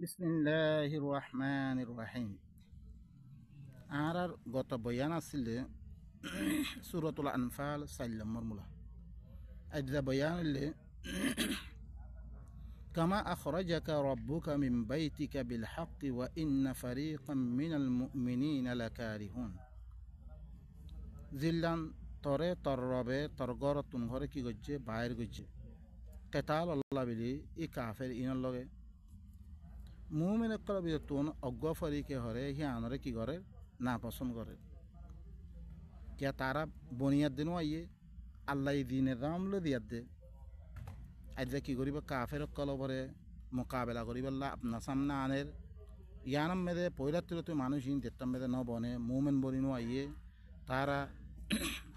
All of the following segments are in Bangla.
বিসমিল্লাহির রহমানির রহিম। আর গত বয়ান আসলে সূরাতুল আনফাল ৪ নম্বর মূলা। আজা বয়ান হলে কামা আখরাজাকা রব্বুকা মিন বাইতিকা বিল হাক্কি ওয়া ইন্না ফারীকাম মিনাল মুমিনিনা লাকারিহুন। জিল্লান তরে তর রবে তর গর তুন ঘরে কি গজ্জে বাইর গজ্জে কেতাল আল্লাহ বিলি ই কাফের ইনর লগে মুমিন একলা বিতুন অজ্ঞ ফরিকে হরে হিয়ানরে কি করে না পছন্দ করে কে তারা বনিয়াদ দিনও আইয়ে আল্লাহ দিনের রামলে দিয়াদ দে আজ কি করিব কাফের কল পরে মোকাবেলা করিবাল্লা আপনার সামনে আনের ইয়ানাম মেদে পৈরাত্রিত মানুষ ইন তেতাম মেদে ন বনে মুমেন বনিনো আইয়ে তারা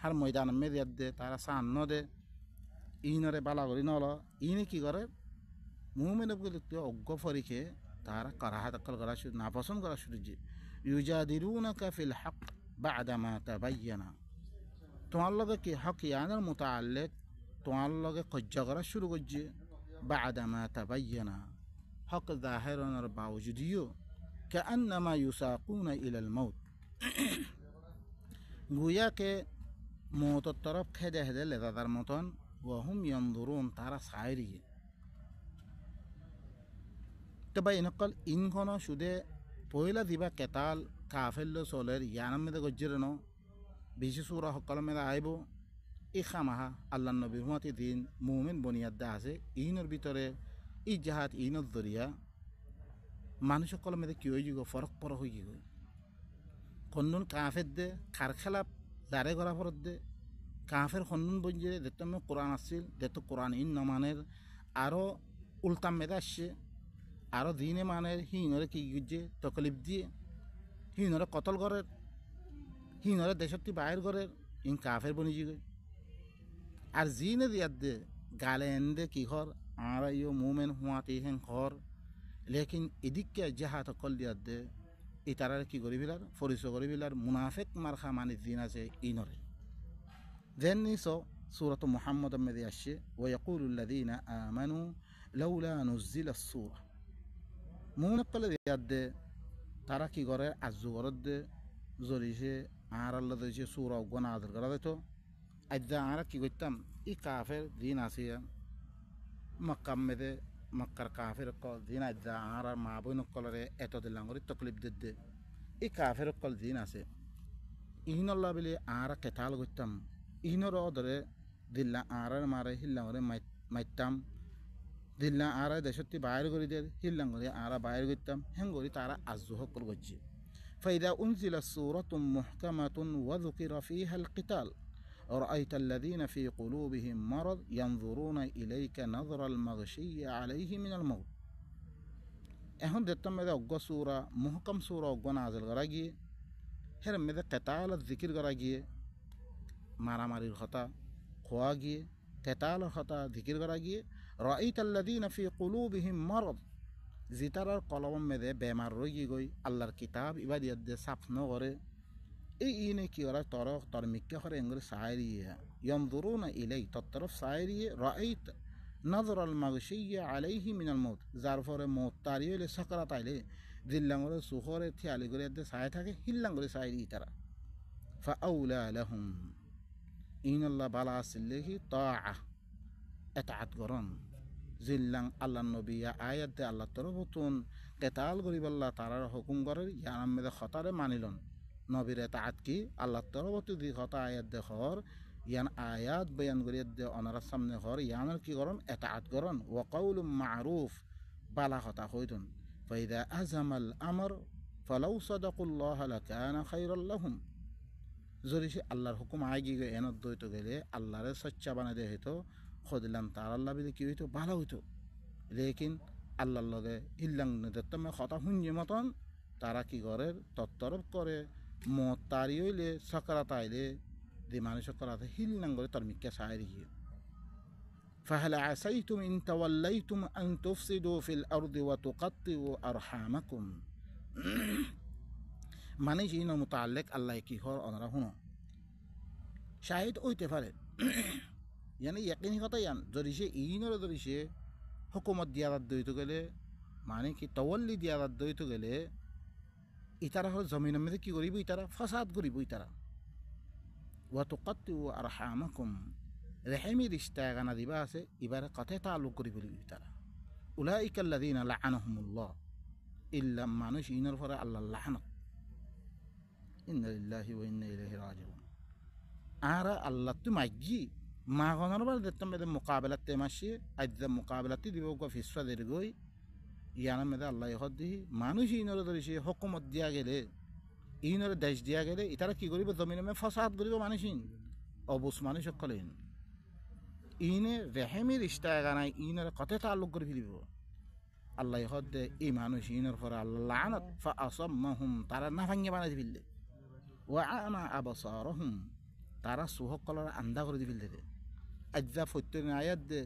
হার ময়দান মে দিয়াদ দে তারা সান ন দে ইনরে বালা করি নল ইনি কি করে মুমেন অজ্ঞ ফরিকে তারা কারাহাত অকল করা শুরু না পছন্দ করা শুরু যে ইউজাদিলুনাকা ফিল হক বা'দা মা তাবায়্যানা তোমার লগে কি হক ইয়ানের মুতাআল্লিক তোমার লগে কজ্জা করা শুরু করছে বা'দা মা তাবায়্যানা হক জাহিরানোর বাওজুদিও কাআন্নামা ইউসাকুনা ইলাল মাউত গুয়া কে মৌতের তরফ খেদে হেদে লেদাদার মতন ওয়াহুম ইয়ানজুরুন তারা সাইরিয়ে তবে ইনকল ইনখন সুদে পয়লা দিবা কেতাল কাফেল্ল চলের ইয়ানার মেদে গজ্জের ন বিশেষ সুরা সকল মেদে আইব ই খামাহা আল্লাহ নবীর হুমাতি দিন মুমিন বনিয়াদ্দা আছে ইনর ভিতরে ই জাহাত ইনত জরিয়া মানুষ সকল মেদে কি হয়ে যাব ফরক পর হয়ে গিয়ে কন্নুন কাফের দে খার খেলা দাঁড়ে করা ফরত দে কাফের কন্নুন বঞ্জে দেখতে কোরআন আসছিল দেখতো কোরআন ইন নমানের আরও উল্টাম মেদে আসছে আরও দিনে মানের হিনরে কি গুজে তকলিফ দিয়ে হিনরে কতল করের হিনরে দেশত্তি বাইর করের ইন কাফের বনি যাবে আর জিনে দিয়ার দে গালে এনে কি ঘর আর ইও মুমেন হুয়াতে হেন ঘর লেকিন এদিককে জাহাত অকল দিয়ার দে ই তারা কি করি বিলার পরিচয় করি বিলার মুনাফেক মারখা মানে দিন আছে ইনরে যেন নিস সূরাত মুহাম্মদ মেদে আসছে ওয়াকুলুল্লাযীনা আমানু লাউলা নুজ্জিলাস সূরা মুন কলে দিয়ার দে তারা কি করে আজু ঘরত দে জরিছে আর আল্লাহ দিয়েছে সুরা গোনা আদর করা দিত আজ্জা আর কি করতাম ই কাফের দিন আসিয়া মক্কাম মেদে মক্কার কাফের কল দিন আজ্জা আর মা বইন কলরে এত দিলাম করে তকলিফ দে ই কাফের কল দিন আছে ইহিনল্লাহ বলে আর কেতাল করতাম ইহিনর ধরে দিল্লা আর মারে হিল্লা করে মাইতাম দিল্লা আর দেশত্তি বাইর করে দিয়ে হিল্লাং করে আর বাইর করতাম হেন করি তারা আজু সকল করছে ফাইদা উনজিলা সূরাতুম মুহকামাতুন ওয়া যুকিরা ফিহা আল কিতাল রাআইতা আল্লাযীনা ফি কুলুবিহিম মারাদ ইয়ানজুরুনা ইলাইকা নাযরাল মাগশিয়্যি আলাইহি মিনাল মাউত এখন দেখতাম মেদে অজ্ঞ সূরা মুহকাম সূরা অজ্ঞ নাযিল করা গিয়ে হের মেদে কিতাল জিকির করা গিয়ে মারামারির কথা খোয়া গিয়ে কেতালের কথা জিকির করা গিয়ে রাআইতা আল্লাযীনা ফি কুলুবিহিম মারাদ জিতারার কলম মেদে বেমার রয়ে গই আল্লাহর কিতাব ইবাদিয়াত দে সাফ ন করে এই ইনে কি করা তরক তরমিক্কা করে এঙ্গুলি সাইরিয়ে ইয়ানজুরুনা ইলাই তরফ সাইরিয়ে রাআইত নাযরাল মাগশিয়্যি আলাইহি মিনাল মাউত যার ফলে মউত তারিয়েলে সাকরাত আইলে দিল্লাঙ্গরে সুখরে থিয়ালি করে দে সায় থাকে হিল্লাঙ্গরে সাইরি তারা ফাআউলা লাহুম ইনাল্লাহ বালা আসিল্লাহি তাআ এতাআত করন জিল্লাং আল্লাহ নবী আয়াত দে আল্লাহ তরফতুন কেতাল গরিবাল্লাহ তারার হুকুম করে ইয়ানাম মেদে খতারে মানিলন নবীর এতাআত কি আল্লাহ তরফতু দি খতা আয়াত দে খর ইয়ান আয়াত বয়ান করিয়ে দে অনারার সামনে খর ইয়ানের কি করন এতাআত করন ওয়া কাউলুম মারুফ বালা কথা হইতুন ফাইদা আযামাল আমর ফালাউ সাদাকুল্লাহ লাকানা খায়রাল লাহুম যদি সে আল্লাহর হুকুম আই গিয়ে এনত দইতো গেলে আল্লাহরে সচ্চা বানাই দে হইতো খদিলাম তার আল্লাহ বিলে কি হইতো ভালো হইতো লেকিন আল্লাহর লগে ইল্লাং নেতমে কথা শুনছে মতন তারা কি করে তত্তরফ করে মত তারি হইলে সকারাত আইলে যে মানুষ সকারাতে হিল্লাং করে তার মিক্কা সাইরি গিয়ে ফাহাল আসাইতুম ইন তাওয়াল্লাইতুম আন তুফসিদু ফিল আরদি ওয়া তুকাত্তিউ আরহামাকুম মানে জিন মুতাআল্লিক আল্লাহ কি হর অনারা হুনো শাহিদ হইতে পারে ইয়ানি ইয়াকিনি কথা ইয়ান যদি সে ইনরে যদি সে হুকুমত দিয়ার দইতে গেলে মানে কি তওয়াল্লি দিয়া দইতো গেলে ইতারা হল জমিনের মধ্যে কি করিব ইতারা ফাসাদ করিব ইতারা ওয়া তুকাত্তিউ আরহামাকুম রেহেমি রিশতা গানা দিবা আছে ইবারে কথে তালুক করিব ইতারা উলাইকা আল্লাযিনা লাআনাহুমুল্লাহ ইল্লা মানুষ ইনর ফরে আল্লাহ লাহনত ইন্না লিল্লাহি ওয়া ইন্না ইলাইহি রাজিউন আরা আল্লাহ তু মাগি মাগনার বার দেখতাম মেদে মুকাবেলাতে মাসি আইদা মুকাবেলাতে দিব গো ফিসফা দের গই ইয়ানা মেদে আল্লাহ হদ্দি মানুষ ইনর ধরিছে হুকুমত দিয়া গেলে ইনর দেশ দিয়া গেলে ইতারা কি করিব জমিনে মে ফাসাদ করিব মানুষ অবুস মানুষ সকলেন ইনে রেহেমি রিশতা গানাই ইনর কথে তালুক করি ফেলিব আল্লাহ হদ্দে এই মানুষ ইনর ফর আল্লাহ লানত ফা আসাম্মাহুম তারা না ভাঙ্গে বানাই ফেললে ওয়া আনা আবসারহুম তারা সুহকলর আন্দা করে ফেলতে আজ্জা ফত্যের আয়াত দে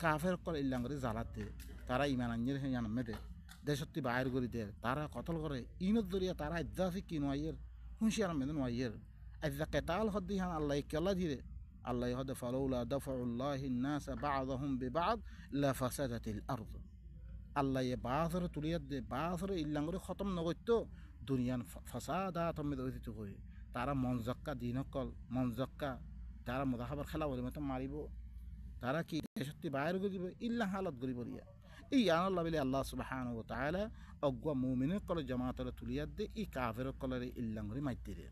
কাফের কল ইল্লাং করে জ্বালাত দে তারা ইমান আঞ্জের জানামে দে দেশত্তি বাইর করে দে তারা কতল করে ইনত দরিয়া তারা আজ্জা আছে কি নোয়াইয়ের হুঁশিয়ার মেদে নোয়াইয়ের আজ্জা কেতাল হদ্দি হান আল্লাহ কেলা ধীরে আল্লাহ হদে ফালাউলা দাফাউল্লাহি নাস বা'দাহুম বিবা'দ লাফাসাদাতিল আরদ আল্লাহ বাসরে তুলিয়াত দে বাসরে ইল্লাং করে খতম নগত্য দুনিয়ান ফাসাদাত মেদে হইতে কই তারা মনজক্কা দিনকল মনজক্কা তারা মুদাহাবার খেলা বলে মতো মারিব তারা কি সত্যি বাইর করিব ইল্লা হালত করিব রিয়া এই আল্লাহ বলে আল্লাহ সুবহানাহু ওয়া তাআলা অজ্ঞা মুমিনের কল জামাতের তুলিয়াত দে এই কাফের কলরে ইল্লাং করে মাইতে রে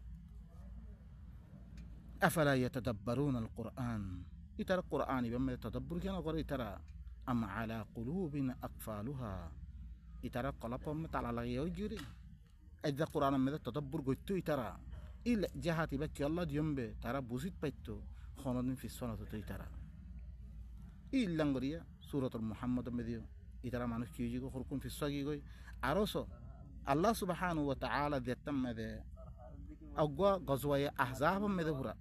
আফালা ইয়াতাদাব্বারুন আল কুরআন ইতারা কুরআন ইবামে তাদাব্বুর কেন করে ইতারা আম আলা কুলুবিন আকফালুহা ইতারা কলপম তালা লাগিয়ে গিরে আইদা কুরআন মে তাদাব্বুর গইতো ইতারা ইল জাহাতি বা কি আল্লাহ দিয়মবে তারা বুঝিত পাইতো খনদিন ফিসফানত হতোই তারা ইল্লাঙ্গরিয়া সুরতুল মুহাম্মদ মেদিও ইতারা মানুষ কি হইগো হরকুন ফিসফা কি গই আরস আল্লাহ সুবহানাহু ওয়া তাআলা দেতাম মেদে অগওয়া গজওয়ায়ে আহজাব মেদে পুরা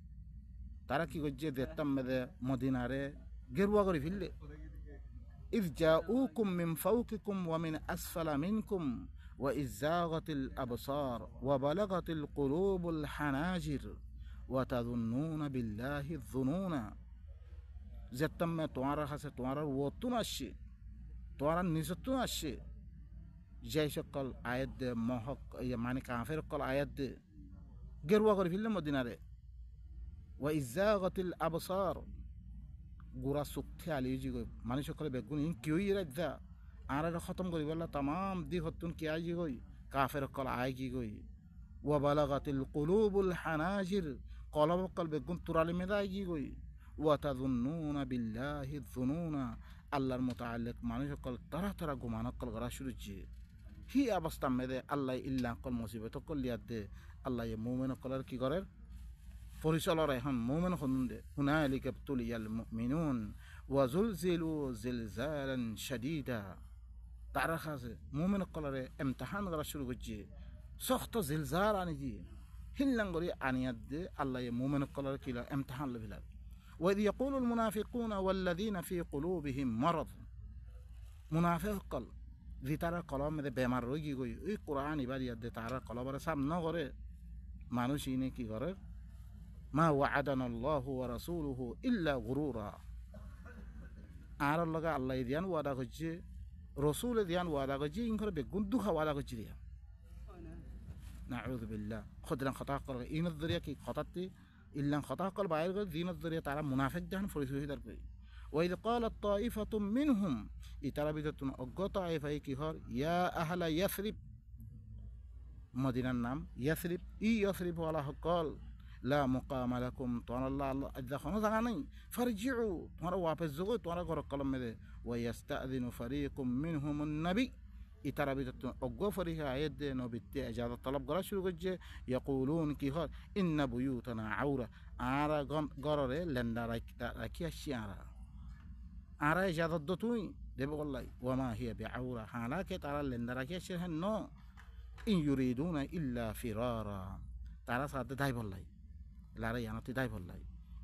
তারা কি গজ্জে দেতাম মেদে মদিনারে গেরুয়া করে ফিললে ইয জাউকুম মিন ফাওকিকুম ওয়া মিন আসফালা মিনকুম وإذ زاغت الأبصار وبلغت القلوب الحناجر وتظنون بالله الظنون زتم توارا خاصه توارا وتون আসছে توارا নিজতun আসছে যে সকল আয়াত মহক মানে কাফের কল আয়াত গেরুয়া করে ফেললে মদিনারে وإذ زاغت الأبصار গুরা সুখে আলিজি মানে সকলে বেগুন কি হই রাজা আর খতম করি বললা তাম দি হতুন কি আই গই কাফের কল আয় কি গই ওয়া বালাগাতিল কুলুবুল হানাজির কলব কল বেগুন তুরালি মেদা আই কি গই ওয়া তাযুন্নুনা বিল্লাহি যুনুনা আল্লাহর মুতাআল্লিক মানুষ কল তারা তারা গুমান কল করা শুরু জি হি অবস্থা মেদে আল্লাহ ইল্লা কল মুসিবত কল লিয়াত দে আল্লাহ মুমিন কলর কি করে পরিচালর এখন মুমিন হনুন দে হুনালিকা তুলিয়াল মুমিনুন ওয়া যুলজিলু জিলজালান শাদীদা তারা খাসে মুমিন কলরে ইমতিহান করা শুরু করছে সখত জিলজাল আনি দিয়ে হিল্লাঙ্গরি আনিয়াত দে আল্লাহ মুমিন কলরে কিলা ইমতিহান লবিলা ওয়া ইয়াকুলুল মুনাফিকুনা ওয়াল্লাযীনা ফি কুলুবিহিম মারাদ মুনাফিক কল যে তারা কলম মে বেমার রোগী গই ওই কোরআন ইবাদিয়াত দে তারা কলবরে সামনে করে মানুষ ইনে কি করে মা ওয়া'আদানাল্লাহু ওয়া রাসূলুহু ইল্লা গুরুরা আর লগা আল্লাহ দিয়ান ওয়াদা করছে রসুল দিয়ান ওয়াদা করছে ইনকরে বেগুন দুখা ওয়াদা করছে দিয়া নাউযু বিল্লাহ খদরান খতা করে ইনত দরিয়া কি খতাতে ইল্লান খতা কল বাইর করে দিনত দরিয়া তারা মুনাফিক জান ফরিসুহি দার কই ওয়াইদ ক্বালাত তাইফাতুম মিনহুম ইতারা বিদতুন অজ্ঞত আইফাই কি হর ইয়া আহলা ইয়াসরিব মদিনার নাম ইয়াসরিব ইয়াসরিব ওয়ালা হকল লা মুকাম লাকুম তোমরা আল্লাহ আজ্জা কোনো জায়গা নেই ফারজিউ তোমরা ওয়াপস যাও তোমরা ঘর কলম মেদে ওয়াইস্তাযিনু ফারিকুম মিনহুমুন নবী ইতারা বিদত অজ্ঞ ফরিহা আয়াত দে নবীতে ইজাজত তলব করা শুরু করছে ইয়াকুলুন কি হয় ইন্না বুয়ুতানা আউরা আর গররে লেন্ডা রাখি আসছি আর ইজাজত দো তুই দেব বললাই ওয়ামা হিয়া বিআউরা হালাকে তারা লেন্ডা রাখি আসছে হ্যাঁ ন ইন ইউরিদুনা ইল্লা ফিরারা তারা সাথে দাই বললাই লারাই আনতে দাই বললাই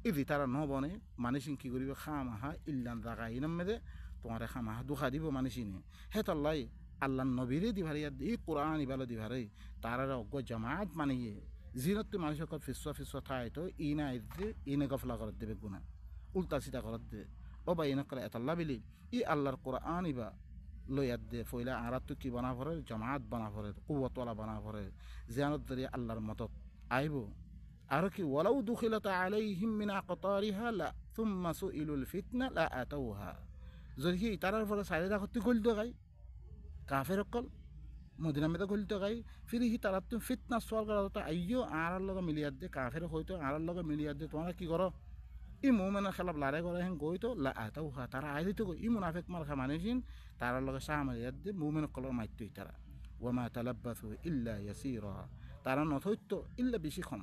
ইদি তারা ন বনে মানুষ কি করিবে খামাহা ইল্লান জাগা ইনাম মেদে তোমার খামাহা দুখা দিব মানুষিনে হে তল্লাই আল্লাহ নবীরে দিভারিয়া এই কোরআন ইবালো দিভারে তারা অজ্ঞ জামাত মানিয়ে জিনত মানুষ ফিসা থাই তো ইনা ইদে ইনে গফলা করে দেবে গুণা উল্টা সিধা করে দে ও বা ইনা করে এতাল্লা বিলি ই আল্লাহর কোরআন ইবা লইয়াত দে ফইলা আরাত কি বানা ভরে জমাত বানা ভরে কুওয়াতওয়ালা বানা ভরে জিয়ানত দরিয়া আল্লাহর মদত আইব আর কি ওয়ালাউ দুখিলাত আলাইহিম মিন আকতারিহা লা থুম্মা সুইলুল ফিতনা লা আতাউহা যদি তারার পরে সাইরে রাখতে গলতে গাই কাফের অকল মদিনা মেদা গলতে গাই ফিরি হি তারা তুমি ফিতনা সওয়াল করা তো আইও আর লগে মিলিয়াত দে কাফের হইতো আর লগে মিলিয়াত দে তোমরা কি করো ই মুমিনের খেলাফ লড়াই করে হেন গই তো লা আতাউহা তারা আই দিতে ই মুনাফিক মার খা মানেছিন তারার লগে সাহ মারিয়াত দে মুমিন কলর মাইতই তারা ওয়ামা তালাব্বাসু ইল্লা ইয়াসীরা তারা নথইতো ইল্লা বেশি কম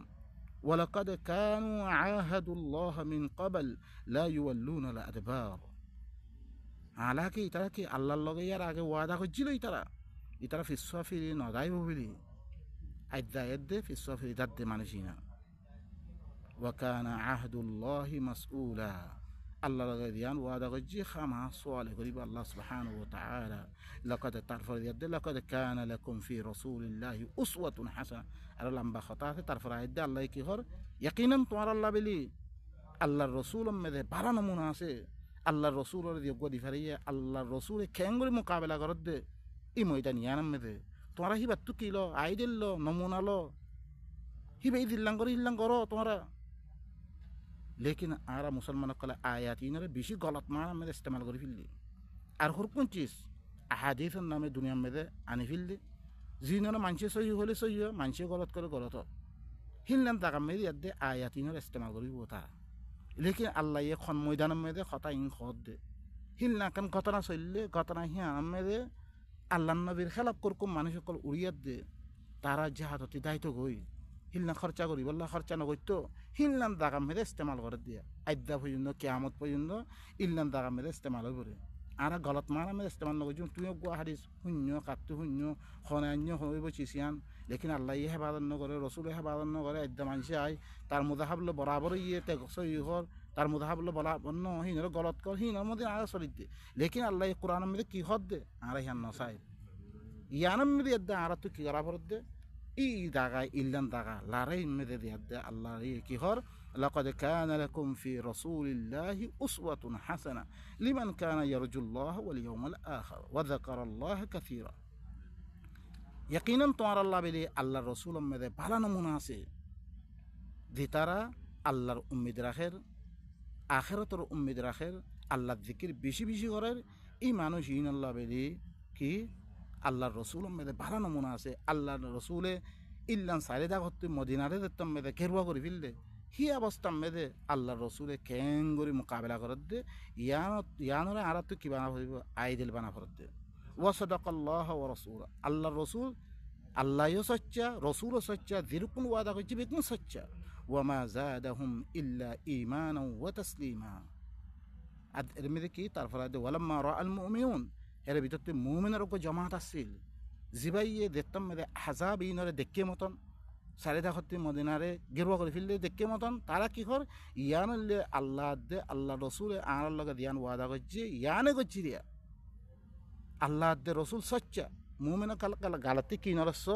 ولقد كانوا عاهدوا الله من قبل لا يولون الأدبار হালাকি তারা কি আল্লাহর লগে ইয়ার আগে ওয়াদা করছিল ইতারা ফিসফিরি নদাইব বলি আইদা এদ্দে ফিসফিরি দাদ্দে মানুষই وكان عهد الله مسؤولا الله لغا ديان وعدا غجي خما سؤال غريب الله سبحانه وتعالى لقد تعرف يد لقد كان لكم في رسول الله أسوة حسنة على لمبا خطاة تعرف يد الله يكيهر يقينا توار الله بلي الله الرسول مده بارا نمونه আছে আল্লাহর রাসূলের যোগ্য দিফারিয়ে আল্লাহর রাসূলে কেঙ্গরি মোকাবেলা করতে এই ময়দান ইয়ানাম মেদে তোমরা হিবা তু কিলো আইদিল্লো নমুনালো হিবা ইদিল্লাং করো তোমরা लेकिन आरा मुसलमान कला आयात इनरे बेशी गलत माना में इस्तेमाल करी फिल्ली और हर कोन चीज अहादीस नामे दुनिया में दे आनी फिल्ली जिनने मानसे सही होले सही हो मानसे गलत करे गलत हो हिलन ताका में दे आयात इनरे इस्तेमाल करी होता लेकिन अल्लाह ये खन मैदान में दे खता इन खद दे हिलना कन घटना सल्ले घटना हिया में दे अल्लाह नबीर खिलाफ करको मानुष कल उड़ियत दे तारा जहादती दायित्व गई হিলনা খরচা করি বললা খরচা নগরতো হিলনান দাগা মেরে ইস্তেমাল করে দিয়া আইদা পর্যন্ত কিয়ামত পর্যন্ত ইলনান দাগা মেরে ইস্তেমাল করে আর গলত মারা মেরে ইস্তেমাল নগর তুই গুয়া হারিস শূন্য কাটতে শূন্য খনান্য হইব চিসিয়ান লেকিন আল্লাহ ইয়ে হেফাজত নগরে রসুল হেফাজত নগরে আইদা মানুষে আই তার মুদাহাবলো বরাবর ইয়ে তে সই হর তার মুদাহাবলো বরাবর ন হিনর গলত কর হিনর মধ্যে আর চলিত দে লেকিন আল্লাহ কোরআনের মধ্যে কি হদ দে আর হিয়ান নসাই ইয়ানের মধ্যে এদ্দা আর তুই কি করা ভরত দে ই দাগা ইল্লান দাগা লারাই মেদে দিয়াদে আল্লাহ কি হর لقد كان لكم في رسول الله أسوة حسنة لمن كان يرجو الله واليوم الآخر وذكر الله كثيرا يقينا توار الله بلي الله رسول مدे ভালো নমুনা আছে দিতারা আল্লাহর উম্মিদ রাখের আখিরাতের উম্মিদ রাখের আল্লাহর জিকির বেশি বেশি করার এই মানুষ ইনাল্লাহ বলি কি আল্লাহর রসুল মেদে ভালো নমুনা আছে আল্লাহর রসুলে ইল্লান সাইদা করতে মদিনারে দেখতাম মেদে কেরুয়া করে ফেললে হি অবস্থা মেদে আল্লাহর রসুলে কেঙ্গরি মোকাবেলা করত দে ইয়ানরে আর তো কি বানা হইব আইদিল বানা করত দে ওয়াসাদাকাল্লাহ ওয়া রাসূল আল্লাহর রসুল আল্লাহও সচ্চা রসুলও সচ্চা যেরকম ওয়াদা করছে বেকুন সচ্চা ওয়ামা যাদাহুম ইল্লা ঈমানান ওয়া তাসলিমা আর এর মধ্যে কি তারপরে ওয়ালাম্মা রাআল মুমিনুন এর ভিতরতে মুমিনের উপর জমাত আসছিল জিবাইয়ে দেখতাম মেরে হাজাব ইনরে দেখে মতন সারেদা হতে মদিনারে গেরুয়া করে ফেললে দেখে মতন তারা কি কর ইয়ানলে আল্লাহ দে আল্লাহ রসুলে আর লগে দিয়ান ওয়াদা করছে ইয়ানে করছি দিয়া আল্লাহ দে রসুল সচ্চা মুমিনের কাল গালাতে কি নরস্য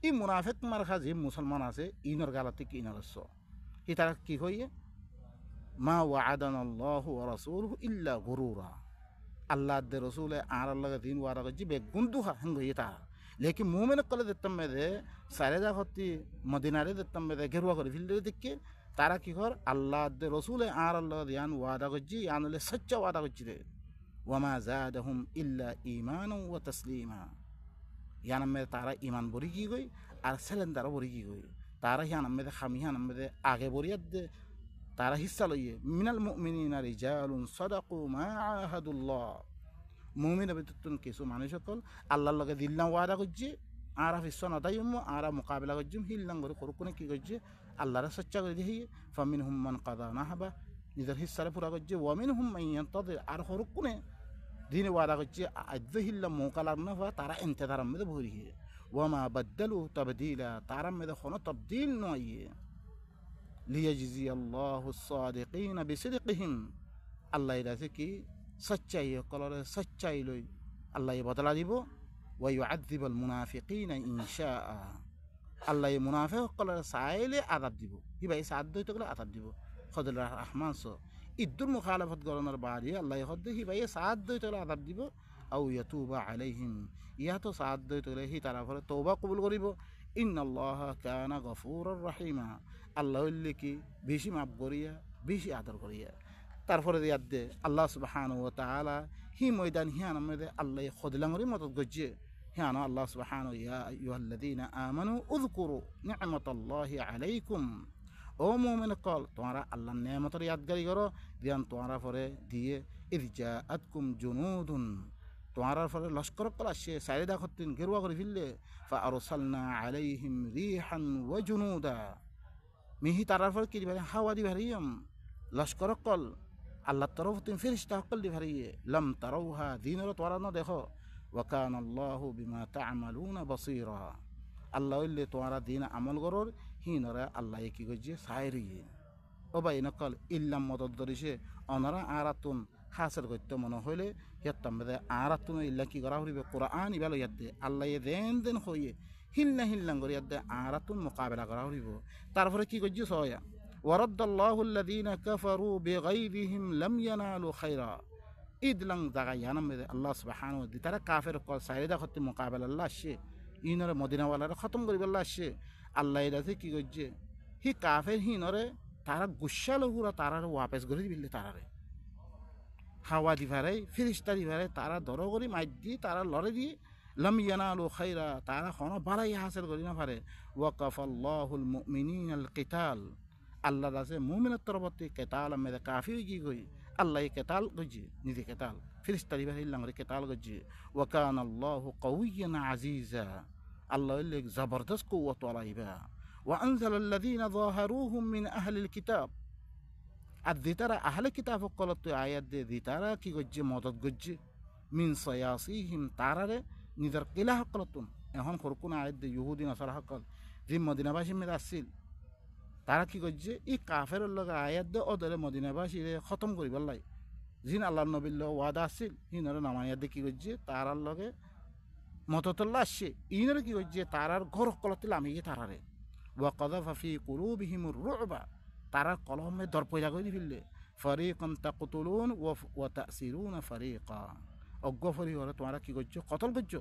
ই মুনাফিক মার খা যে মুসলমান আছে ইনর গালাতে কি নরস্য ই তারা কি হইয়ে মা ওয়াদানাল্লাহু ওয়া রাসূলুহু ইল্লা গুরুরা আল্লাহ দে রসুলে আর লগে দিন ওয়াদা করছি বেগুন্দু হেঙ্গ ইতা লেকিন মুমিন কলে দেখতাম মেদে সারেদা হতি মদিনারে দেখতাম মেদে গেরুয়া করে ফেললে দেখে তারা কি কর আল্লাহ দে রসুলে আর লগে দিয়ান ওয়াদা করছি ইয়ানলে সচ্চা ওয়াদা করছি রে ওয়ামা যাদাহুম ইল্লা ঈমানান ওয়া তাসলিমা ইয়ানাম মেদে তারা ইমান বরি কি গই আর সেলেন তারা বরি কি গই তারা ইয়ানাম মেদে খামি ইয়ানাম মেদে আগে বরিয়াত দে তারা হিস্সা লইয়ে মিনাল মুমিনিনা রিজালুন সাদাকু মা আহাদুল্লাহ মুমিনের ভিতর কিছু মানুষ সকল আল্লাহর লগে দিল্লাম ওয়াদা করছে আর হিস্সা নদাইম আর মোকাবেলা করছিম হিল্লাম করে করুকুনে কি করছে আল্লাহরে সচ্চা করে দিয়ে ফামিন হুম্মান কাদা নাহাবা নিজের হিস্সারে পুরা করছে ওয়ামিন হুম্মাইয়ান তাদের আর হরকুনে দিনে ওয়াদা করছে আদ্য হিল্লাম মোকালার না হওয়া তারা ইন্তেদার মেদে ভরি ওয়ামা বাদ্দালু তাবদিলা তারা মেদে কোনো তবদিল নয় লিয়াজজি আল্লাহু সাদিকিনা বিসিদকিহিম আল্লাহ রাজে কি সচ্চাই কলরে সচ্চাই লই আল্লাহ বদলা দিব ওয়া ইউআযযিবুল মুনাফিকিনা ইনশা আল্লাহ মুনাফিক কলরে চাইলে আযাব দিব হিবাই সাধ্য হইতে গেলে আযাব দিব খদল রহমান স ইদ্দুর মুখালাফত গরনের বাড়ি আল্লাহ হদ্দে হিবাই সাধ্য হইতে গেলে আযাব দিব আও ইয়াতুবা আলাইহিম ইয়াতো সাদ দই তোলে হি তারা ফলে তওবা কবুল করিব ইন্নাল্লাহা কানা গফুরুর রহিমা আল্লাহ হইলে কি বেশি মাফ করিয়া বেশি আদর করিয়া তারপরে দিয়াত দে আল্লাহ সুবহানাহু ওয়া তাআলা হি ময়দান হিয়ান মধ্যে আল্লাহ খদলাঙ্গরি মদত গজ্জে হিয়ান আল্লাহ সুবহানাহু ইয়া আইয়ুহাল্লাযীনা আমানু উযকুরু নি'মাতাল্লাহি আলাইকুম ও মুমিন কল তোমরা আল্লাহর নেয়ামতের ইয়াদগারি করো দিয়ান তোমরা পরে দিয়ে ইরজা আতকুম জুনুদুন তোমরা পরে লস্কর কল আসে সাইদা খত্তিন গেরুয়া করে ফিরলে ফা আরসালনা আলাইহিম রিহান ওয়া জুনুদা মিহি তারার পরে কি দিবারে হাওয়া দিবারিয়াম লস্কর কল আল্লাহর তরফ থেকে ফেরেশতা কল দিবারিয়ে লাম তারাউহা দিনর তোমরা না দেখো ওয়া কানাল্লাহু বিমা তা'মালুনা বাসীরা আল্লাহ হইলে তোমরা দিন আমল করর হিনরা আল্লাহ কি গজ্জে সাইরিয়ে ও ভাই নকল ইল্লাম মদত ধরিছে অনরা আরাতুন হাসিল করতে মনে হইলে হেত্তাম বেদে আরাতুন ইল্লা কি করা হইবে কোরআন ইবাল ইয়াদে আল্লাহ দেন দেন হইয়ে হিল্লাং করে ইয়াদে আরাতুন মোকাবেলা করা হইব তারপরে কি গজ্জে সয়া ওয়ারাদাল্লাহু আল্লাযীনা কাফারু বিগাইযিহিম লাম ইয়ানালু খায়রা ইদলাং জাগা ইয়ানাম বেদে আল্লাহ সুবহানাহু ওয়া তাআলা কাফের কল সাইদা করতে মোকাবেলা আল্লাহ আসে ইনরে মদিনাওয়ালারে খতম করিব আল্লাহ আসে আল্লাহ এরাতে কি করছে হি কাফের হিনরে তারা গুসা লহুরা তারার ওয়াপেস করে দিবিলে তারারে হাওয়া দিভারে ফিরিস্তা দিভারে তারা দর করি মাইর দিয়ে তারা লড়ে দিয়ে লামিয়ানা আলো খাইরা তারা কোনো বাড়াই হাসিল করি না পারে ওয়াকাফাল্লাহুল মুমিনিনাল কিতাল আল্লাহ আছে মুমিনের তরফতে কেতাল মেদে কাফির কি কই আল্লাহ কেতাল গজি নিজে কেতাল ফিরিস্তা দিভারে ইল্লাংরে কেতাল গজি ওয়াকানাল্লাহু কাউইয়ান আজিজা আল্লাহ হইলে জবরদস্ত কুওয়াত আলাইবা وأنزل الذين ظاهروهم من أهل الكتاب الذترى أهل الكتاب قالت آيات دي ذترى كي گجي مدد گجي من صياصيهم تارره نذر قلها قلتون এখন খরকুন আয়াত দে ইহুদি নাসারা হকল যে মদিনাবাসী মেদ আসছিল তারা কি গজ্জে ই কাফেরের লগে আয়াত দে ওদের মদিনাবাসী খতম করিবার লাই জিন আল্লাহর নবীর লগে ওয়াদা আসছিল হিনরে নামায়াত দে কি গজ্জে তারার লগে মততল্লা আসছে ইনরে কি গজ্জে তারার ঘর কলতে লামিয়ে তারারে وقذف في قلوبهم الرعب তারা কলমে দর পয়দা করে ফেললে ফরিকান তাকতুলুন ওয়া তাসিরুন ফরিকা অজ্ঞ ফরি হলে তোমরা কি করছো কতল করছো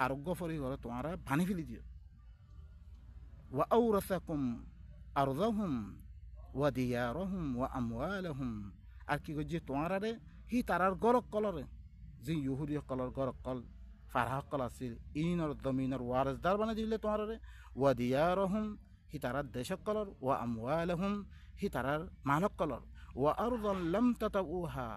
আর অজ্ঞ ফরি হলে তোমরা ভানি ফেলি দিও ওয়া আওরাসাকুম আরদাহুম ওয়া দিয়ারহুম ওয়া আমওয়ালাহুম আর কি করছে তোমরা রে হি তারার গরক কলরে যে ইহুদি কলর গরক কল ফারহা কল আছিল ইনর জমিনর ওয়ারিসদার বানাই দিলে তোমরা রে ওয়া দিয়ারহুম হি তারার দেশক কলর ও আমওয়ালাহুম হি তারার মালক কলর ও আরদান লাম তাতাউহা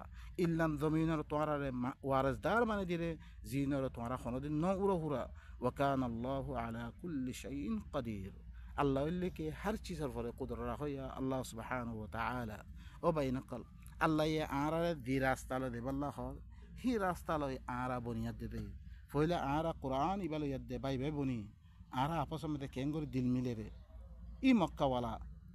ইল্লাম জমিনের তোয়ারারে ওয়ারিসদার মানে দিলে জিনর তোয়ারা কোনদিন ন উড়হুরা ওয়া কানাল্লাহু আলা কুল্লি শাইইন কাদির আল্লাহ ইল্লিকে হর চিজের পরে কুদরত রাখয়া আল্লাহ সুবহানাহু ওয়া তাআলা ও বাইনকল আল্লাহ এ আরারে দি রাস্তা ল দেবাল্লাহ হি রাস্তা লয় আরা বনিয়াদ দে ফইলা আরা কোরআন ইবাল ইয়াদ দে বাই বাই বনি আরা আপস মধ্যে কেঙ্গর দিল মিলে রে ই মক্কাওয়ালা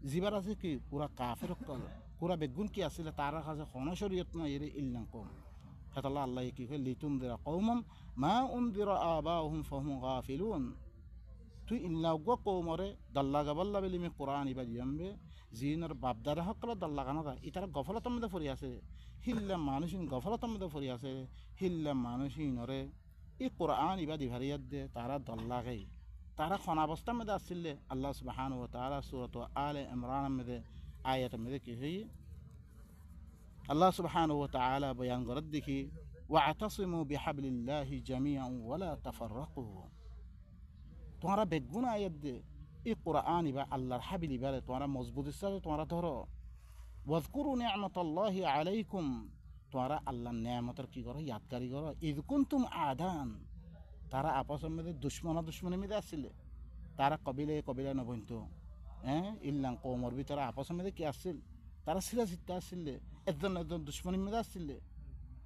জিবার আছে কি পুরা কাফের কল পুরা বেগুন কি আসলে তার কাছে কোন শরীয়ত না এর ইল্লাম কম হেতাল্লাহ আল্লাহ কি কই লিতুনদিরা কওমান মা উনদিরা আবাহুম ফাহুম গাফিলুন তুই ইল্লাহ গো কওমরে দাল্লা গাবাল্লা বিলিমে কোরআন ইবা দিয়ামবে জিনর বাপদার হকল দাল্লা কানাদা ইতারা গফলতার মধ্যে পড়ি আছে হিল্লা মানুষিন গফলতার মধ্যে পড়ি আছে হিল্লা মানুষিনরে ই কোরআন ইবা দিভারিয়াত দে তারা দাল্লা গাই তারা খনাবস্থার মধ্যে আসছিলে আল্লাহ সুবহানাহু ওয়া তাআলা সূরাত আলে ইমরানের মধ্যে আয়াতের মধ্যে কি হই আল্লাহ সুবহানাহু ওয়া তাআলা বয়ান করে দেখি ওয়াতাসিমু বিহাবলিল্লাহি জামিআন ওয়া লা তাফাররাকু তোমরা বেগুন আয়াত দে এই কোরআন ইবা আল্লাহর হাবিল ইবা তোমরা মজবুতের সাথে তোমরা ধরো ওয়াজকুরু নি'মাতাল্লাহি আলাইকুম তোমরা আল্লাহর নিয়ামতের কি করো ইয়াদগারি করো ইয কুনতুম আদান তারা আপসের মধ্যে দুশ্মনী মধ্যে আসছিলে তারা কবিলা নবন্ত ইল্লাং কৌমর ভিতরে আপসের মধ্যে কি আসছিল তারা সিরা চিত্তা আসছিলে একজন দুশ্মনীর মধ্যে আসছিলে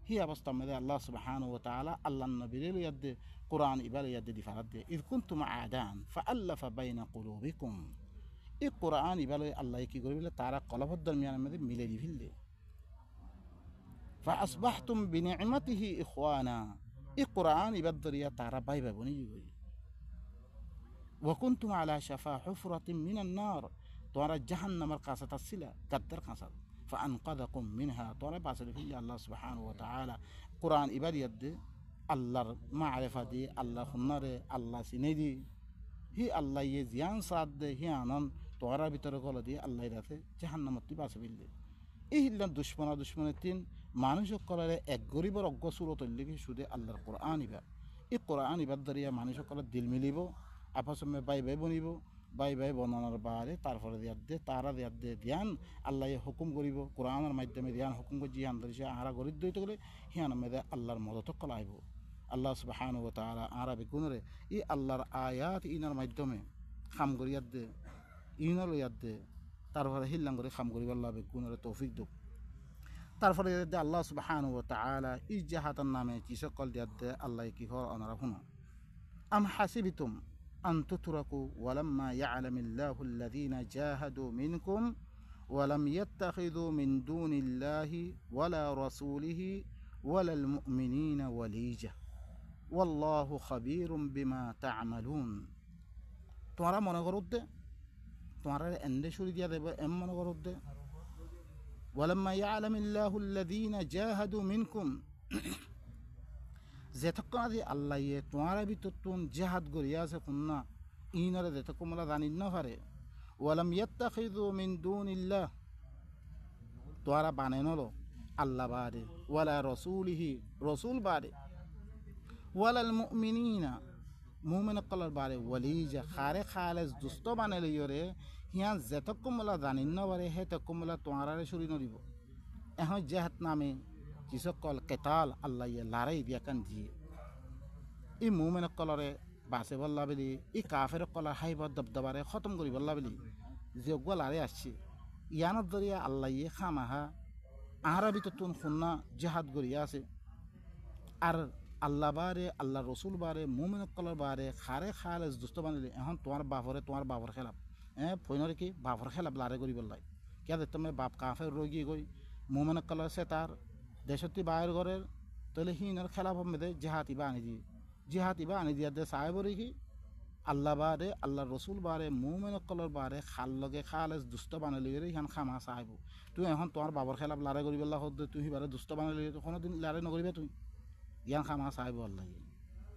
হি অবস্থার মধ্যে আল্লাহ সুবহানাহু ওয়া তাআলা আল্লাহর নবীর ইয়াদে কোরআন ইবাল ইয়াদে দিফারাত দে ইয কুনতুম আদান ফাআল্লাফা বাইনা কুলুবিকুম এই কোরআন ইবাল আল্লাহ কি করিলে তারা কলবত দরমিয়ানের মধ্যে মিলে দিলে ফাআসবাহতুম বিনি'মাতিহি ইখওয়ানা এই কোরআন ইবাদ দরিয়া তারা ভাই ভাই বনি গই ওয়াকুনতুম আলা শাফা হুফরাতিন মিনান নার তোমরা জাহান্নামের কাছে তাসিলা কাদ্দার কাছে ফাআনকাযাকুম মিনহা তোমরা বাঁচালে ফিল্লা আল্লাহ সুবহানাহু ওয়া তাআলা কোরআন ইবাদ ইয়াদ আল্লাহর মারেফা দি আল্লাহ শুনারে আল্লাহ চিনে দি হি আল্লাহ ইয়ে জিয়ান সাদ দে হি আনন তোয়ারা ভিতরে গলা দিয়ে আল্লাহ রাতে জাহান্নামতি বাঁচে বিললে এই হিল্লার দুশ্মনের তিন মানুষ সকলের এক গরিবর অজ্ঞ সুরত লিখে শুধু আল্লাহর কোরআন ইবা এই কোরআন ইবার দাঁড়িয়ে মানুষ সকলের দিল মিলিব আপসমে বাই বাই বনিব বাই বাই বনানোর বারে তারপরে দিয়ার দে তারা দিয়ার দে ধ্যান আল্লাহ হুকুম করিব কোরআনের মাধ্যমে ধ্যান হুকুম করে জিহান ধরেছে আরা গরিব দইতে গেলে হিয়ান মেদে আল্লাহর মদত কলাইব আল্লাহ সুবহানাহু ওয়া তাআলা আরা বেগুনরে ই আল্লাহর আয়াত ইনার মাধ্যমে খাম করিয়ার দে ইনার লইয়ার দে তারপরে হিল্লাং করে খাম করিব আল্লাহ বেগুনরে তৌফিক দুক তারপরে আল্লাহ সুবহানাহু ওয়া তাআলা ই জাহাতার নামে কি সকল দিয়ার দে আল্লাহ কি হর অনারা শুনো আম হাসিবিতুম أن تتركوا ولما يعلم الله الذين جاهدوا منكم ولم يتخذوا من دون الله ولا رسوله ولا المؤمنين وليجة والله خبير بما تعملون তোমারা মনে করুদে তোমারা এন্ডে শুরু দিয়া দেব এম মনে করুদে ولما يعلم الله الذين جاهدوا منكم যেতক্ষণ আজি আল্লাহ ইয়ে তোমার ভিতর তুন জেহাদ গড়িয়া আছে কুন্না ইনরে যেতক্ষণ মোলা জানি না পারে ওয়ালাম ইয়াত্তাখিযু মিন দুনিল্লাহ তোরা বানে নলো আল্লাহ বাদে ওয়ালা রাসূলিহি রাসূল বাদে ওয়ালাল মুমিনিনা মুমিন কলার বাদে ওয়ালিজা খারে খালেস দুস্ত বানে লইরে হিয়া যেতক্ষণ মোলা জানি না পারে হেতক্ষণ মোলা তোমারে শুরি নদিব এখন জেহাদ নামে যিসকল কেতাল আল্লাহ লারাই দিয়া কান দিয়ে ই মুমেন কলরে বাঁচে বললা বলি ই কাফের কলার হাইবর দবদবারে খতম করি বললা বলি যোগ্য লারে আসছে ইয়ানত দরিয়া আল্লাহ খামাহা আহারা ভিতর তুন খুন্না জেহাদ গড়িয়া আছে আর আল্লাহ বারে আল্লাহ রসুল বারে মুমেন কলর বারে খারে খালে দুষ্ট বানিলে এখন তোমার বাপর খেলাপ ফৈনরে কি বাপর খেলাপ লারে করি বললাই কে তুমি বাপ কাফের রোগী গই মুমেন কলর সে তার দেশতি বাইর ঘরের তাহলে হিনার খেলা মেদে জেহাদ ইবা আনি দিয়া দে সাহেবরে কি আল্লাহ বারে আল্লাহ রসুল বারে মুমেন কলর বারে খাল লগে খালেস দুষ্ট বানালি হিয়ান খামা সাহেব তুই এখন তোমার বাবর খেলাপ লারে করি বললা হদ তুই বারে দুষ্ট বানালি কোনোদিন লারে নকরিবে তুই ইয়ান খামা সাহেব আল্লাহ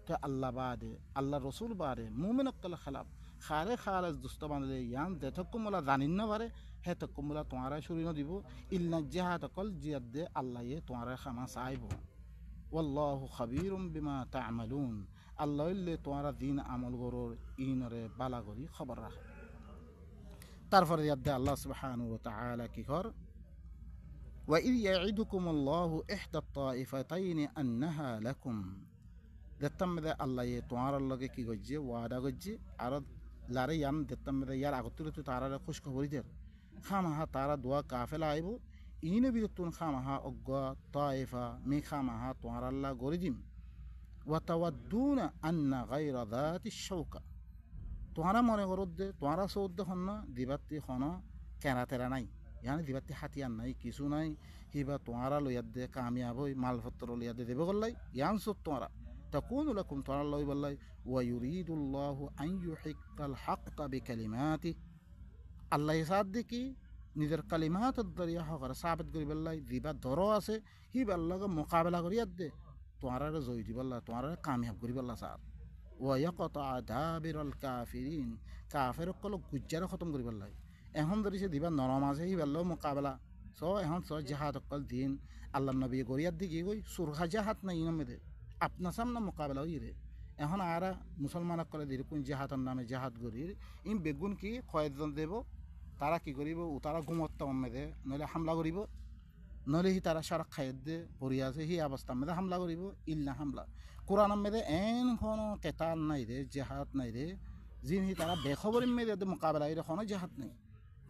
তো আল্লাহ বাদে আল্লাহ রসুল বারে মুমেন কল খেলাপ খারে খালেস দুষ্ট বানালে ইয়ান যেতকুমলা জানিন না পারে হে তকুমলা তোমারা শুরি দিব ইল্লা জেহাদ কল জিয়াদ দে আল্লাহ তোমারা খামা সাহেব ওয়াল্লাহু খাবীরুম বিমা তা'মালুন আল্লাহ ইল্লে তোমারা দিন আমল গরর ইনরে বালা করি খবর রাখে তারপরে ইয়াদ দে আল্লাহ সুবহানাহু ওয়া তাআলা কি কর ওয়া ইয ইয়া'iদুকুমুল্লাহু ইহদা তা'iফাতাইনি আন্নাহা লাকুম দেতামদে আল্লাহ তোমার লগে কি গজ্জে ওয়াদা গজ্জে আর লারে ইয়াম দেতামদে ইয়ার আগতুরে তো তারা খুশ খবর দের খামাহা তারা দোয়া কাফেলা আইব ইনে বিরতুন খামাহা অজ্ঞ তাইফা মে খামাহা তোমার আল্লাহ গরিদিম ওয়াতাওয়াদ্দুনা আন্না গায়রা যাতিশ শাওকা তোমারা মনে করত দে তোমারা সৌদ হন না দিবাতি হন কেনা তেরা নাই ইয়ানি দিবাতি হাতিয়ার নাই কিছু নাই হিবা তোমারা লইয়াদ দে কামিয়াব হই মালপত্র লইয়াদ দে দেবে গল্লাই ইয়ান সব তোমারা তাকুনু লাকুম তোমারা লই বললাই ওয়া ইউরিদুল্লাহু আন ইউহিক্কাল হাক্কা বিকালিমাতি আল্লাহ সাদ দেখি নিজের কালিমাত দরিয়া হকর সাবিত করি বললাই দিবা ধরো আছে হি আল্লাহকে মোকাবেলা করি দে তোমার জয় দি বললা তোমার কামিয়াব করি বললা স্যার ওয়াকতা দাবিরল কাফিরিন কাফের কল গুজ্জারে খতম করি বললাই এখন ধরিছে দিবা নরম আছে হি বললো মোকাবেলা এখন জাহাদ অকল দিন আল্লাহ নবী গরিয়ার দিকে গই সুরখা জাহাত নাই ইনমেদে আপনার সামনে মোকাবেলা হই রে এখন আরা মুসলমান কলে দিল কোন জাহাতের নামে জাহাদ গরির ইন বেগুন কি কয়েকজন দেব তারা কি করিব তারা গুমত্তা মেদে নইলে হামলা করিব নইলে হি তারা সারা খাইয়ে দে পড়িয়া আছে হি অবস্থা মেদে হামলা করিব ইল্লা হামলা কোরআন মেদে এন কোনো কেতাল নাই রে জেহাদ নাই রে যিন হি তারা বেখবর মেদে মোকাবেলা এর কোনো জেহাদ নাই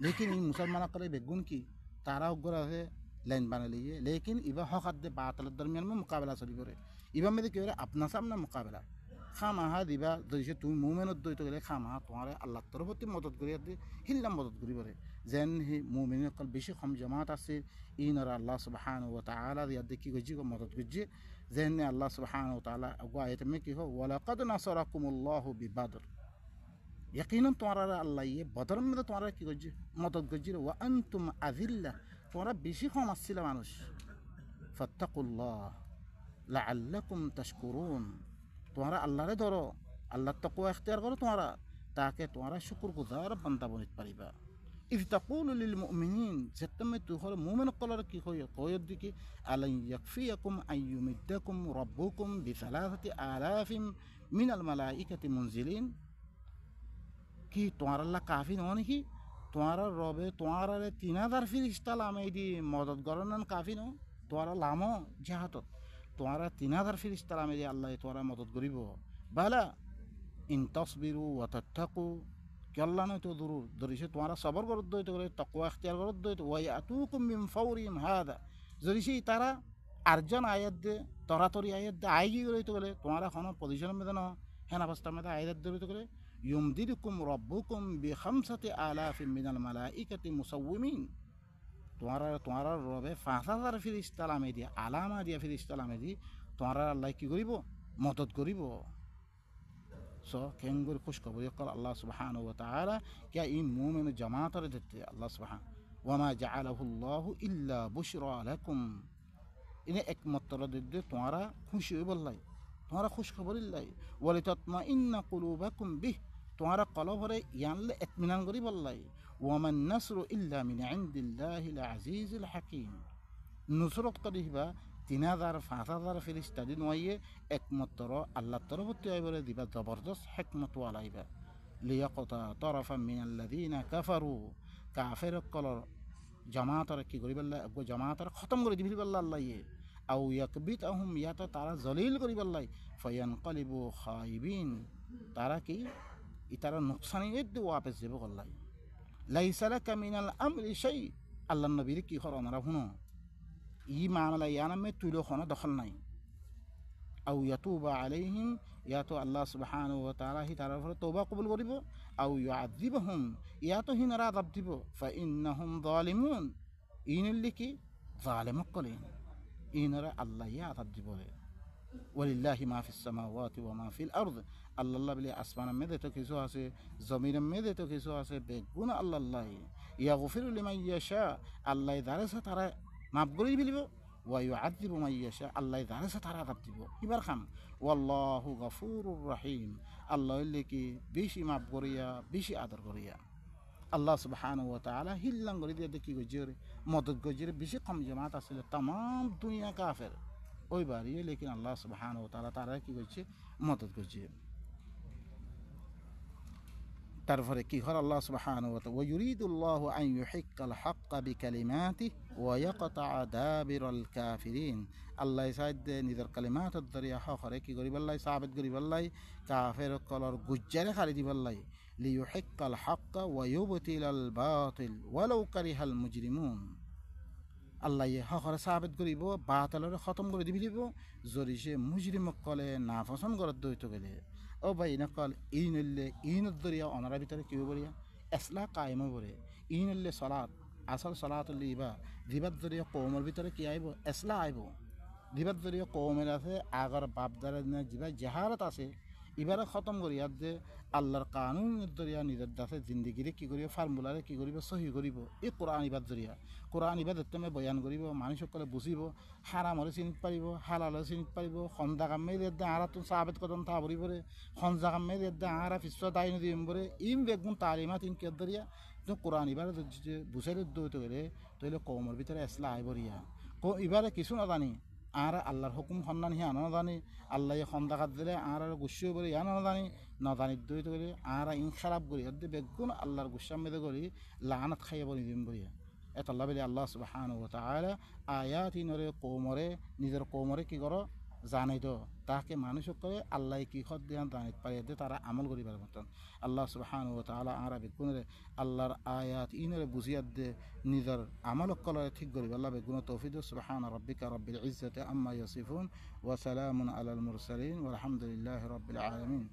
লেকিন ই মুসলমান করে বেগুন কি তারা উগ্র আছে লাইন বানালিয়ে লেকিন ইবা হকাত দে বাতালের দরমিয়ান মে মোকাবেলা চলি পড়ে ইবা মেদে কি করে আপনার সামনে মোকাবেলা খামাহা দিবা যদি তুমি মুমেনত দইতে গেলে খামাহা তোমার আল্লাহর তরফতে মদত করি দিয়ে হিল্লাম মদত করি পরে যেন হি মুমিন কল বেশি কম জমাত আছে ইনরা আল্লাহ সুবহানাহু ওয়া তাআলা দিয়া দেখি গজি মদত গজি যেন আল্লাহ সুবহানাহু ওয়া তাআলা আগা আয়াত মে কি হো ওয়ালাকাদ নাসারাকুমুল্লাহু বিবাদর ইয়াকিনান তোমারা আল্লাহ বদর মে তোমারা কি গজি মদত গজি ওয়া আনতুম আযিল্লা তোমরা বেশি কম আসছিল মানুষ ফাত্তাকুল্লাহ লাআল্লাকুম তাশকুরুন, তোমরা আল্লাহরে ধরো, আল্লাহর তাকওয়া ইখতিয়ার করো তোমরা, তাকে তোমরা শুকরগুজার বান্দা বনিতে পারিবা। ইয তাকুলু লিল মুমিনিন, যেতমে তুহর মুমিন কলর কি কয় কয়র দিকে, আলাই ইয়াকফিয়াকুম আইয়ুমিদ্দাকুম রাব্বুকুম বিসালাসাতি আলাফিম মিনাল মালাইকাতি মুনজিলিন, কি তোমার আল্লাহ কাফি নয় নাকি? তোমার রবে তোমার 3000 ফিরিস্তা লামাই দি মদত গণনান কাফি ন? তোমার লামো জাহাতত তোমার 3000 ফিরিস্তা লামাই দি আল্লাহ তোমার মদত করিব। বালা ইন তসবিরু ওয়া তাত্তাকু, কেল্লা নয় তো দূর ধরিছে তোমার সবর করত দইতে করে তাকওয়া ইখতিয়ার করত দইতে, ওয়া ইয়াতুকুম মিন ফাওরিহিম হাদা, ধরিছে তারা আরজন আয়াত দে তরাতরি আয়াত দে আইগি করতে গেলে তোমার এখন পজিশনের মধ্যে ন হেন অবস্থার মধ্যে আয়াত ধরিতে গেলে ইউমদিদুকুম রব্বুকুম বিখামসাতি আলাফিম মিনাল মালাইকাতি মুসাউমিন, তোমার রবে 5000 ফিরিস্তা লামে দিয়া আলামা দিয়া ফিরিস্তা লামে দি তোমার আল্লাহ কি করিব মদত করিব। সো কেঙ্গুর খুশখবরি কল আল্লাহ সুবহানাহু ওয়া তাআলা কিয়া ই মুমিন জামাতার দিতে আল্লাহ সুবহান ওয়া মা জাআলাহু আল্লাহু ইল্লা বুশরা লাকুম, ইনে একমাত্র দিতে তোমরা খুশি হই বললাই, তোমরা খুশখবরি লাই, ওয়ালিতাতমাইন্না কুলুবাকুম বিহ, তোমরা কলবরে ইয়ানলে ইতমিনান করি বললাই, ওয়া মান নাসরু ইল্লা মিন ইনদিল্লাহিল আজিজিল হাকীম, নুসরত করিবা 3000 5000 ফেরেশতা দিন ওয়াইয়ে একমাত্র আল্লাহর তরফতে আইবরে দিবা জবরদস্ত হিকমত ওয়ালাইবা, লিয়াকতা তারাফাম মিনাল্লাযিনা কাফারু, কাফের কলর জামাতার কি করি বললা জামাতার খতম করে দিবি বললা আল্লাহ ইয়ে, আও ইয়াকবিতাহুম, ইয়াত তারা জলিল করি বললাই, ফায়ানকালিবু খাইবিন, তারা কি ইতারা নুকসানি এদ্দে ওয়াপস যাব বললাই। লাইসা লাকা মিনাল আমরি শাই, আল্লাহর নবীর কি হর ওনারা শুনো ই মামলা ইয়ানামে তুইলো কোনো দখল নাই। আও ইয়াতুবা আলাইহিম, ইয়াতো আল্লাহ সুবহানাহু ওয়া তাআলা হি তার উপরে তওবা কবুল করিব, আও ইউআযিবহুম, ইয়াতো হিনারা আযাব দিব, ফাইন্নাহুম যালিমুন, ইনল্লি কি জালিমক কলে ইনারা আল্লাহ ইয়া আযাব দিব। ওয়ালিল্লাহি মা ফিস সামাওয়াতি ওয়া মা ফিল আরদ, আল্লাহ বলে আসমানের মেঝে তো কিছু আছে, জমিনের মেঝে তো কিছু আছে, বেগুন আল্লাহ ইয়াগফিরু লিমান ইয়াশা, আল্লাহ যারে তারা মাফ করে ফেলিব, ওয়া ইউআযিবু মান ইয়াশা, আল্লাহ যারে তারা আযাব দিব। এবার খাম ওয়াল্লাহু গফুরুর রহিম, আল্লাহ কি বেশি মাফ করিয়া বেশি আদর করিয়া। আল্লাহ সুবহানাহু ওয়া তাআলা হিল্লাং করে দিয়ে দেখি গজরে মদত গজরে বেশি কম জামাত আসলে তাম দুনিয়া কাফের ওই বাড়িয়ে, লেকিন আল্লাহ সুবহানাহু ওয়া তাআলা তারা কি করছে মদত করছে। তারপরে কি হল আল্লাহ সুবহানাহু ওয়া তাআলা ওয়া ইউরিদুল্লাহু আন ইউহিক্কাল হাক্কা বিকালিমাতিহি ওয়া ইয়াকতাআ দাবিরাল কাফিরিন, আল্লাহ সাইদ নিজের কালিমাতের দরিয়া হরে কি করি বললাই সাবিত করি বললাই কাফের কলর গুজ্জারে খালি দি বললাই, লিইউহিক্কাল হাক্কা ওয়া ইউবতিলাল বাতিল ওয়ালাউ কারিহাল মুজরিমুন, আল্লাহ হরে সাবিত করিব বাতিলরে খতম করে দিবি দিব, যদি সে মুজরিমক কলে না পছন্দ করার দইত গেলে। ও ভাই নকল ইনল্লে ইনের দরিয়া অনারা ভিতরে কি বলিয়া এসলা কায়েম বলে, ইনল্লে সলাত আসল সলাতুল ইবা দিবার দরিয়া কৌমের ভিতরে কি আইব এসলা আইব, দিবার দরিয়া কৌমের আছে আগর বাপদারের যা জাহারত আছে এবারে খতম করিয়া যে আল্লাহর কানুনের দরিয়া নিজের দাসে জিন্দিগিরে কি করিব ফর্মুলারে কি করিব সহি করিব, এই কোরআন ইবাদ জরিয়া কোরআন ইবাদ তুমি বয়ান করিব, মানুষসকলে বুঝিব, হারামরে চিনিত পাৰিব, হালালে চিনিত পাৰিব, সন্ধ্যা কামে দিয়ে আঁৰাটো চাহাবেত কদম তা ভৰিবরে, সন্ধ্যা কামে দিয়ে আঁৰা ফিশ্ব দাই নদীম বরে, ইম বেগুন তালিমাত ইনকিয়ার দরিয়া তো কোরআন ইবারে বুঝাইলে দইতে গেলে তৈলে কৌমের ভিতরে এসলা আইবরিয়া এবারে কিছু নাজানি আর আল্লাহর হুকুম সন্ধান হিয়া নাজানি, আল্লাহ সন্দাকাত দিলে আর গুচ্ছ করে ইয়া নাজানি, নাজানিত দইতে গেলে আর ইন খারাপ করি বেগুন আল্লাহর গুচ্ছার মেদে করি লানাত খাইয়া বলি দিম বলিয়া। এত আল্লাহ বলে আল্লাহ সুবহানাহু ওয়া তাআলা আয়াত ইনরে কৌমরে নিজের কৌমরে কি করো জানাই তো, তাকে মানুষ করে আল্লাহ কি খত দিয়ে জানিত পারে তারা আমল করিবার মতন। আল্লাহ সুবহানাহু ওয়া তাআলা আর বেগুনরে আল্লাহর আয়াত ইনরে বুঝিয়াত দে নিজের আমল কলরে ঠিক করিব। আল্লাহ বেগুন তৌফিক সুবহান রাব্বিকা রাব্বিল ইজ্জাতি আম্মা ইয়াসিফুন ওয়া সালামুন আলাল মুরসালিন ওয়া আলহামদুলিল্লাহি রাব্বিল আলামিন।